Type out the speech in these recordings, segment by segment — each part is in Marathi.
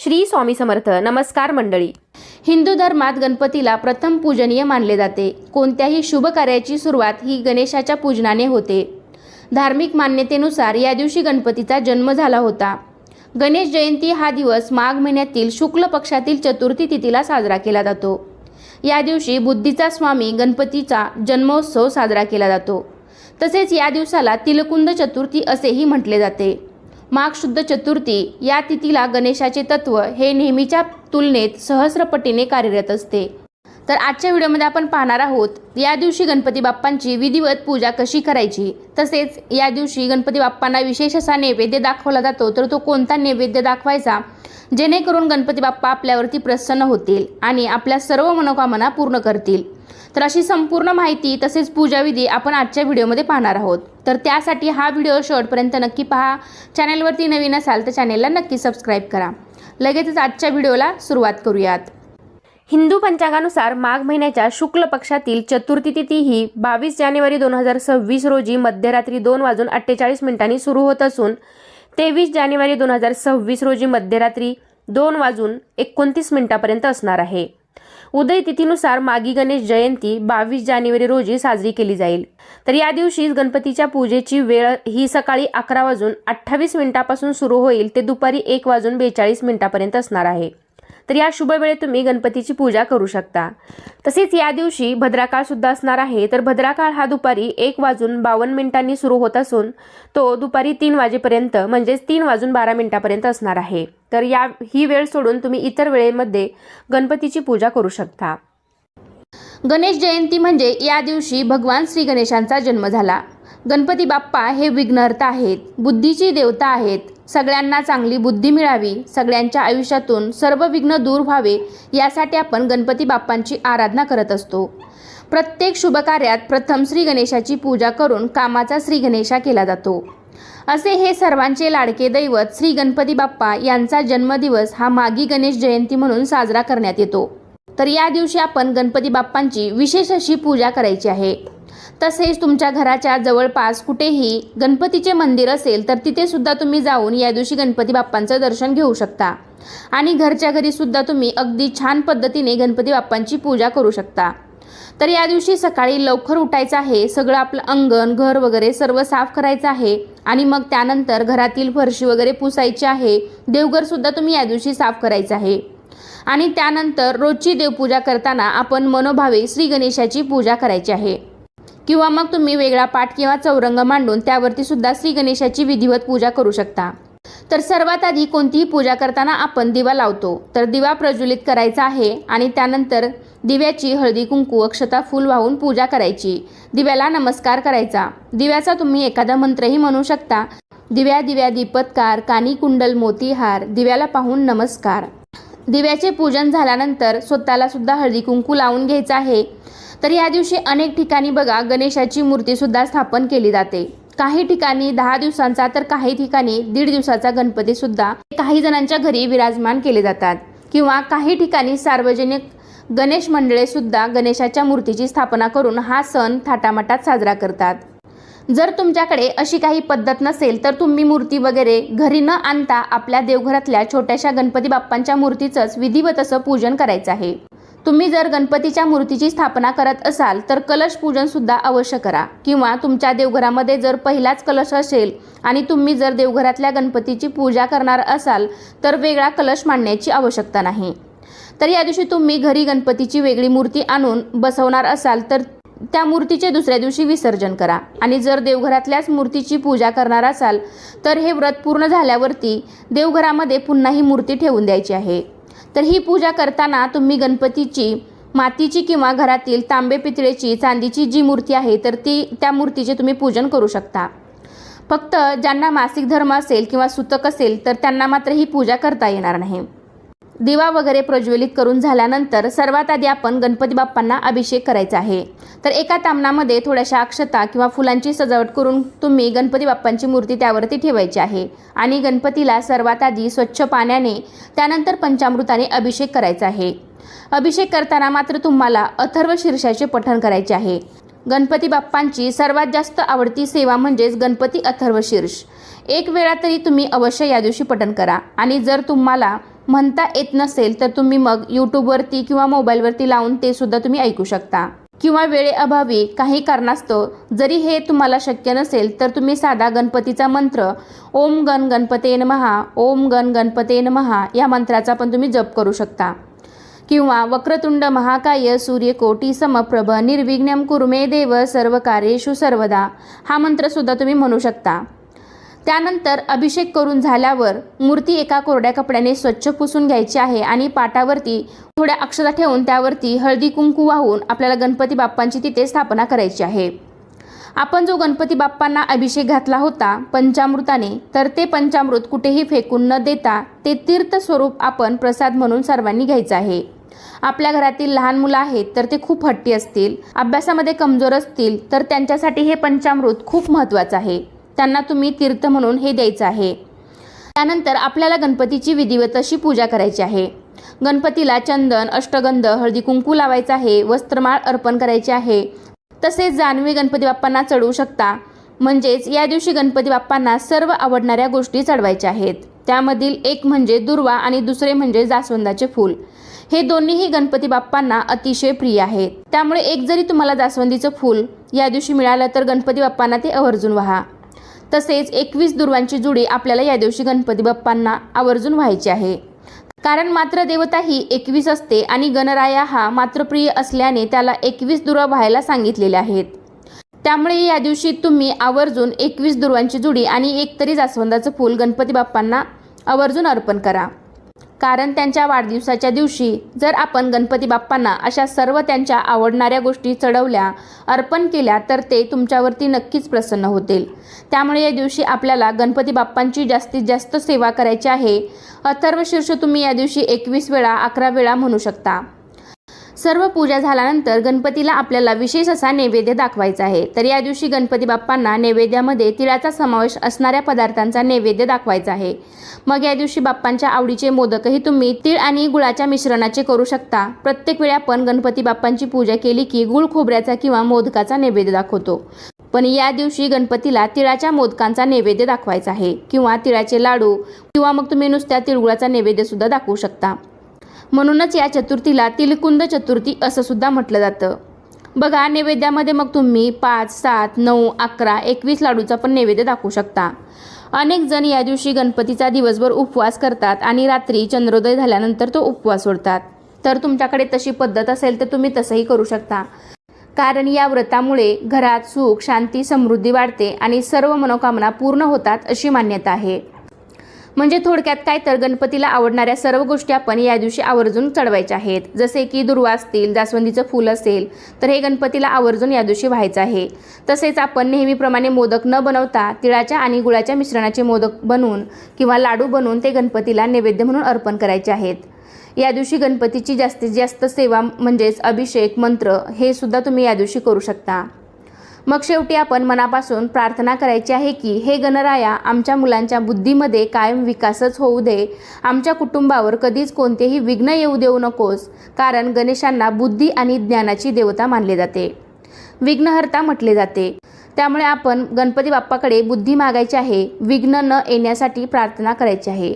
श्री स्वामी समर्थ. नमस्कार मंडळी. हिंदू धर्मात गणपतीला प्रथम पूजनीय मानले जाते. कोणत्याही शुभ कार्याची सुरुवात ही गणेशाच्या पूजनाने होते. धार्मिक मान्यतेनुसार या दिवशी गणपतीचा जन्म झाला होता. गणेश जयंती हा दिवस माघ महिन्यातील शुक्ल पक्षातील चतुर्थी तिथीला साजरा केला जातो. या दिवशी बुद्धीचा स्वामी गणपतीचा जन्मोत्सव साजरा केला जातो. तसेच या दिवसाला तिलकुंद चतुर्थी असेही म्हटले जाते. माघ शुद्ध चतुर्थी या तिथीला गणेशाचे तत्व हे नेहमीच्या तुलनेत सहस्रपटीने कार्यरत असते. तर आजच्या व्हिडिओमध्ये आपण पाहणार आहोत या दिवशी गणपती बाप्पांची विधिवत पूजा कशी करायची. तसेच या दिवशी गणपती बाप्पांना विशेष असा नैवेद्य दाखवला जातो. तर तो कोणता नैवेद्य दाखवायचा जेणेकरून गणपती बाप्पा आपल्यावरती प्रसन्न होतील आणि आपल्या सर्व मनोकामना पूर्ण करतील. तर अशी संपूर्ण माहिती तसेच पूजाविधी आपण आजच्या व्हिडिओमध्ये पाहणार आहोत. तर त्यासाठी हा व्हिडिओ शेवटपर्यंत नक्की पहा. चॅनलवरती नवीन असाल तर चॅनलला नक्की सबस्क्राईब करा. लगेचच आजच्या व्हिडिओला सुरुवात करूयात. हिंदू पंचांगानुसार माघ महिन्याच्या शुक्ल पक्षातील चतुर्थी तिथी ही 22 जानेवारी 2026 रोजी मध्यरात्री 2:48 सुरू होत असून 23 जानेवारी 2026 रोजी मध्यरात्री 2:29 असणार आहे. उदय तिथीनुसार माघी गणेश जयंती 22 जानेवारी रोजी साजरी केली जाईल. तर या दिवशी गणपतीच्या पूजेची वेळ ही सकाळी 11:28 सुरू होईल ते दुपारी 1:42 असणार आहे. तर या शुभ वेळेत तुम्ही गणपतीची पूजा करू शकता. तसेच या दिवशी भद्राकाळ सुद्धा असणार आहे. तर भद्राकाळ हा दुपारी 1:52 सुरू होत असून तो दुपारी 3 वाजेपर्यंत म्हणजेच 3:12 असणार आहे. तर ही वेळ सोडून तुम्ही इतर वेळेमध्ये गणपतीची पूजा करू शकता. गणेश जयंती म्हणजे या दिवशी भगवान श्री गणेशांचा जन्म झाला. गणपती बाप्पा हे विघ्नहर्ता आहेत, बुद्धीची देवता आहेत. सगळ्यांना चांगली बुद्धी मिळावी, सगळ्यांच्या आयुष्यातून सर्व विघ्न दूर व्हावे यासाठी आपण गणपती बाप्पांची आराधना करत असतो. प्रत्येक शुभ कार्यात प्रथम श्री गणेशाची पूजा करून कामाचा श्री गणेशा केला जातो. असे हे सर्वांचे लाडके दैवत श्री गणपती बाप्पा यांचा जन्मदिवस हा माघी गणेश जयंती म्हणून साजरा करण्यात येतो. तर या दिवशी आपण गणपती बाप्पांची विशेष अशी पूजा करायची आहे. तसेच तुमच्या घराच्या जवळपास कुठेही गणपतीचे मंदिर असेल तर तिथे सुद्धा तुम्ही जाऊन या दिवशी गणपती बाप्पांचं दर्शन घेऊ शकता आणि घरच्या घरी सुद्धा तुम्ही अगदी छान पद्धतीने गणपती बाप्पांची पूजा करू शकता. तर या दिवशी सकाळी लवकर उठायचं आहे. सगळं आपलं अंगण घर वगैरे सर्व साफ करायचं आहे आणि मग त्यानंतर घरातील फरशी वगैरे पुसायची आहे. देवघर सुद्धा तुम्ही या दिवशी साफ करायचं आहे आणि त्यानंतर रोजची देवपूजा करताना आपण मनोभावे श्री गणेशाची पूजा करायची आहे. किंवा मग तुम्ही वेगळा पाठ किंवा चौरंग मांडून त्यावरती सुद्धा श्री गणेशाची विधिवत पूजा करू शकता. तर सर्वात आधी कोणतीही पूजा करताना आपण दिवा लावतो. तर दिवा प्रज्वलित करायचा आहे आणि त्यानंतर दिव्याची हळदी कुंकू अक्षता फूल वाहून पूजा करायची. दिव्याला नमस्कार करायचा. दिव्याचा तुम्ही एखादा मंत्रही म्हणू शकता. दिव्या दिव्या दीपत्कार कानी कुंडल मोतीहार दिव्याला पाहून नमस्कार. दिव्याचे पूजन झाल्यानंतर स्वतःला सुद्धा हळदी कुंकू लावून घ्यायचं आहे. तर या दिवशी अनेक ठिकाणी बघा गणेशाची मूर्ती सुद्धा स्थापन केली जाते. काही ठिकाणी 10 दिवसांचा तर काही ठिकाणी 1.5 दिवसाचा गणपती सुद्धा काही जणांच्या घरी विराजमान केले जातात. किंवा काही ठिकाणी सार्वजनिक गणेश मंडळे सुद्धा गणेशाच्या मूर्तीची स्थापना करून हा सण थाटामाटात साजरा करतात. जर तुमच्याकडे अशी काही पद्धत नसेल तर तुम्ही मूर्ती वगैरे घरी न आणता आपल्या देवघरातल्या छोट्याशा गणपती बाप्पांच्या मूर्तीचंच विधिवत असं पूजन करायचं आहे. तुम्ही जर गणपतीच्या मूर्तीची स्थापना करत असाल तर कलश पूजन सुद्धा अवश्य करा. किंवा तुमच्या देवघरामध्ये जर पहिलाच कलश असेल आणि तुम्ही जर देवघरातल्या गणपतीची पूजा करणार असाल तर वेगळा कलश मांडण्याची आवश्यकता नाही. तर या दिवशी तुम्ही घरी गणपतीची वेगळी मूर्ती आणून बसवणार असाल तर त्या मूर्तीचे दुसऱ्या दिवशी विसर्जन करा. आणि जर देवघरातल्याच मूर्तीची पूजा करणार असाल तर हे व्रत पूर्ण झाल्यावरती देवघरामध्ये पुन्हा ही मूर्ती ठेवून द्यायची आहे. तर ही पूजा करताना तुम्ही गणपतीची मातीची किंवा घरातील तांबे पितळेची चांदीची जी मूर्ती आहे तर त्या मूर्तीचे तुम्ही पूजन करू शकता. फक्त ज्यांना मासिक धर्म असेल किंवा सुतक असेल तर त्यांना मात्र ही पूजा करता येणार नाही. दिवा वगैरे प्रज्वलित करून झाल्यानंतर सर्वात आधी आपण गणपती बाप्पांना अभिषेक करायचा आहे. तर एका तामणामध्ये थोड्याशा अक्षता किंवा फुलांची सजावट करून तुम्ही गणपती बाप्पांची मूर्ती त्यावरती ठेवायची आहे आणि गणपतीला सर्वात आधी स्वच्छ पाण्याने त्यानंतर पंचामृताने अभिषेक करायचा आहे. अभिषेक करताना मात्र तुम्हाला अथर्व शीर्षाचे पठण करायचे आहे. गणपती बाप्पांची सर्वात जास्त आवडती सेवा म्हणजेच गणपती अथर्व शीर्ष. एक वेळा तरी तुम्ही अवश्य या दिवशी पठण करा आणि जर तुम्हाला म्हणता येत नसेल तर तुम्ही मग यूट्यूबवरती किंवा मोबाईलवरती लावून ते सुद्धा तुम्ही ऐकू शकता, किंवा वेळेअभावी काही कारणास्तव जरी हे तुम्हाला शक्य नसेल तर तुम्ही साधा गणपतीचा मंत्र ओम गण गणपते नमः, ओम गण गणपते नमः या मंत्राचा पण तुम्ही जप करू शकता, किंवा वक्रतुंड महाकाय सूर्यकोटी समप्रभ निर्विघ्नं कुरु मे देव सर्व कार्येषु सर्वदा हा मंत्र सुद्धा तुम्ही म्हणू शकता। त्यानंतर अभिषेक करून झाल्यावर मूर्ती एका कोरड्या कपड्याने स्वच्छ पुसून घ्यायची आहे आणि पाटावरती थोड्या अक्षता ठेवून त्यावरती हळदी कुंकू वाहून आपल्याला गणपती बाप्पांची तिथे स्थापना करायची आहे। आपण जो गणपती बाप्पांना अभिषेक घातला होता पंचामृताने, तर ते पंचामृत कुठेही फेकून न देता ते तीर्थ स्वरूप आपण प्रसाद म्हणून सर्वांनी घ्यायचं आहे। आपल्या घरातील लहान मुलं आहेत तर ते खूप हट्टी असतील, अभ्यासामध्ये कमजोर असतील, तर त्यांच्यासाठी हे पंचामृत खूप महत्त्वाचं आहे, त्यांना तुम्ही तीर्थ म्हणून हे द्यायचं आहे। त्यानंतर आपल्याला गणपतीची विधिवत अशी पूजा करायची आहे। गणपतीला चंदन, अष्टगंध, हळदी कुंकू लावायचं आहे, वस्त्रमाळ अर्पण करायचे आहे, तसेच जानवे गणपती बाप्पांना चढवू शकता। म्हणजेच या दिवशी गणपती बाप्पांना सर्व आवडणाऱ्या गोष्टी चढवायच्या आहेत। त्यामधील एक म्हणजे दुर्वा आणि दुसरे म्हणजे जास्वंदाचे फूल। हे दोन्हीही गणपती बाप्पांना अतिशय प्रिय आहेत, त्यामुळे एक जरी तुम्हाला जास्वंदीचं फूल या दिवशी मिळालं तर गणपती बाप्पांना ते आवर्जून वाहा। तसेच 21 दुर्वांची जुडी आपल्याला या दिवशी गणपती बाप्पांना आवर्जून व्हायची आहे, कारण मात्र देवता ही 21 असते आणि गणराया हा मातृप्रिय असल्याने त्याला 21 दुर्वा व्हायला सांगितलेल्या आहेत। त्यामुळे या दिवशी तुम्ही आवर्जून 21 दुर्वांची जुडी आणि एक तरी जास्वंदाचं फूल गणपती बाप्पांना आवर्जून अर्पण करा, कारण त्यांच्या वाढदिवसाच्या दिवशी जर आपण गणपती बाप्पांना अशा सर्व त्यांच्या आवडणाऱ्या गोष्टी चढवल्या, अर्पण केल्या, तर ते तुमच्यावरती नक्कीच प्रसन्न होतील। त्यामुळे या दिवशी आपल्याला गणपती बाप्पांची जास्तीत जास्त सेवा करायची आहे। अथर्वशीर्ष तुम्ही या दिवशी 21 वेळा 11 वेळा म्हणू शकता। सर्व पूजा झाल्यानंतर गणपतीला आपल्याला विशेष असा नैवेद्य दाखवायचा आहे। तर या दिवशी गणपती बाप्पांना नैवेद्यामध्ये तिळाचा समावेश असणाऱ्या पदार्थांचा नैवेद्य दाखवायचा आहे। मग या दिवशी बाप्पांच्या आवडीचे मोदकही तुम्ही तीळ आणि गुळाच्या मिश्रणाचे करू शकता। प्रत्येक वेळी आपण गणपती बाप्पांची पूजा केली की गुळ खोबऱ्याचा किंवा मोदकाचा नैवेद्य दाखवतो, पण या दिवशी गणपतीला तिळाच्या मोदकांचा नैवेद्य दाखवायचा आहे, किंवा तिळाचे लाडू, किंवा मग तुम्ही नुसत्या तिळगुळाचा नैवेद्य सुद्धा दाखवू शकता। म्हणूनच या चतुर्थीला तिलकुंद चतुर्थी असं सुद्धा म्हटलं जातं। बघा, नैवेद्यामध्ये मग तुम्ही 5, 7, 9, 11, 21 लाडूचा पण नैवेद्य दाखवू शकता। अनेक जण या दिवशी गणपतीचा दिवसभर उपवास करतात आणि रात्री चंद्रोदय झाल्यानंतर तो उपवास सोडतात। तर तुमच्याकडे तशी पद्धत असेल तर तुम्ही तसंही करू शकता, कारण या व्रतामुळे घरात सुख, शांती, समृद्धी वाढते आणि सर्व मनोकामना पूर्ण होतात अशी मान्यता आहे। म्हणजे थोडक्यात काय तर गणपतीला आवडणाऱ्या सर्व गोष्टी आपण या दिवशी आवर्जून चढवायच्या आहेत। जसे की दुर्वा असतील, जास्वंदीचं फूल असेल तर हे गणपतीला आवर्जून या दिवशी व्हायचं आहे। तसेच आपण नेहमीप्रमाणे मोदक न बनवता तिळाच्या आणि गुळाच्या मिश्रणाचे मोदक बनवून किंवा लाडू बनवून ते गणपतीला नैवेद्य म्हणून अर्पण करायचे आहेत। या दिवशी गणपतीची जास्तीत जास्त सेवा म्हणजेच अभिषेक, मंत्र हे सुद्धा तुम्ही या दिवशी करू शकता। मग शेवटी आपण मनापासून प्रार्थना करायची आहे की हे गणराया, आमच्या मुलांच्या बुद्धीमध्ये कायम विकासच होऊ दे, आमच्या कुटुंबावर कधीच कोणतेही विघ्न येऊ देऊ नकोस, कारण गणेशांना बुद्धी आणि ज्ञानाची देवता मानले जाते, विघ्नहर्ता म्हटले जाते। त्यामुळे आपण गणपती बाप्पाकडे बुद्धी मागायची आहे, विघ्न न येण्यासाठी प्रार्थना करायची आहे।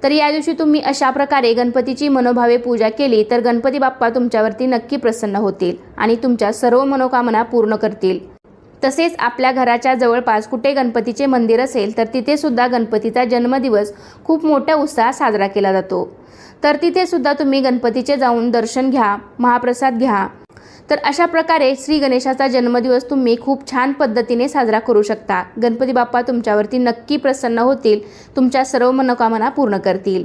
तर या दिवशी तुम्ही अशा प्रकारे गणपतीची मनोभावे पूजा केली तर गणपती बाप्पा तुमच्यावरती नक्की प्रसन्न होतील आणि तुमच्या सर्व मनोकामना पूर्ण करतील। तसेच आपल्या घराच्या जवळपास कुठे गणपतीचे मंदिर असेल तर तिथे सुद्धा गणपतीचा जन्मदिवस खूप मोठ्या उत्साहात साजरा केला जातो। तर तिथे सुद्धा तुम्ही गणपतीचे जाऊन दर्शन घ्या, महाप्रसाद घ्या। तर अशा प्रकारे श्री गणेशाचा जन्मदिवस तुम्ही खूप छान पद्धतीने साजरा करू शकता। गणपती बाप्पा तुमच्यावरती नक्की प्रसन्न होतील, तुमच्या सर्व मनोकामना पूर्ण करतील।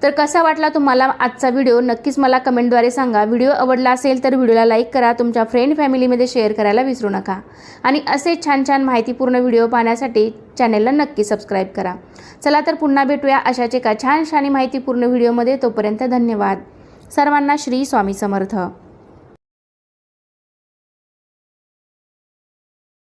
तर कसा वाटला तुम्हाला आजचा व्हिडिओ नक्कीच मला कमेंटद्वारे सांगा। व्हिडिओ आवडला असेल तर व्हिडिओला लाईक करा, तुमच्या फ्रेंड फॅमिलीमध्ये शेअर करायला विसरू नका आणि असे छान छान माहितीपूर्ण व्हिडिओ पाहण्यासाठी चॅनलला नक्की सबस्क्राईब करा। चला तर पुन्हा भेटूया अशाच एका छान माहितीपूर्ण व्हिडिओमध्ये। तोपर्यंत धन्यवाद। सर्वांना श्री स्वामी समर्थ।